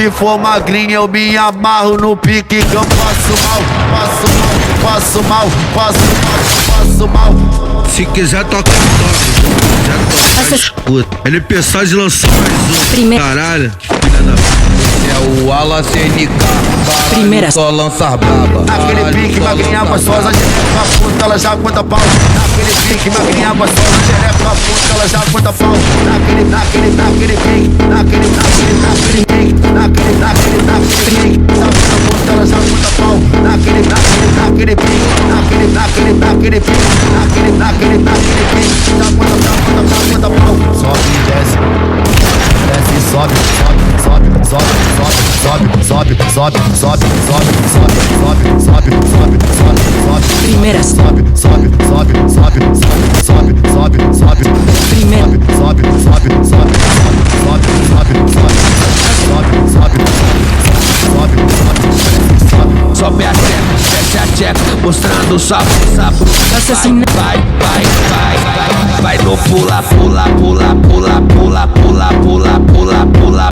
Se for magrinha eu me amarro no pique que eu passo mal, passo mal, passo mal, passo mal. Se quiser toca, toca. Já escuta. LP Saz lançou mais um. Caralho, filha da É o Wallace NK, Primeira. só lançar braba. Naquele pique, magrinha gostosa, xereca puta, ela já conta pau. Naquele pique, magrinha gostosa, xereca puta, ela já conta pau. Naquele pique, naquele pique, naquele pique, essa puta ela já conta pau. Naquele pique, naquele pique, já conta pau. Sobe e desce, desce e sobe, sobe. Primeira. Sobe. Primeira. Sobe a tcheca, desce a tcheca, mostrando o sapo. Assassina. Vai no pula, pula, pula, pula, pula, pula, pula, pula, pula.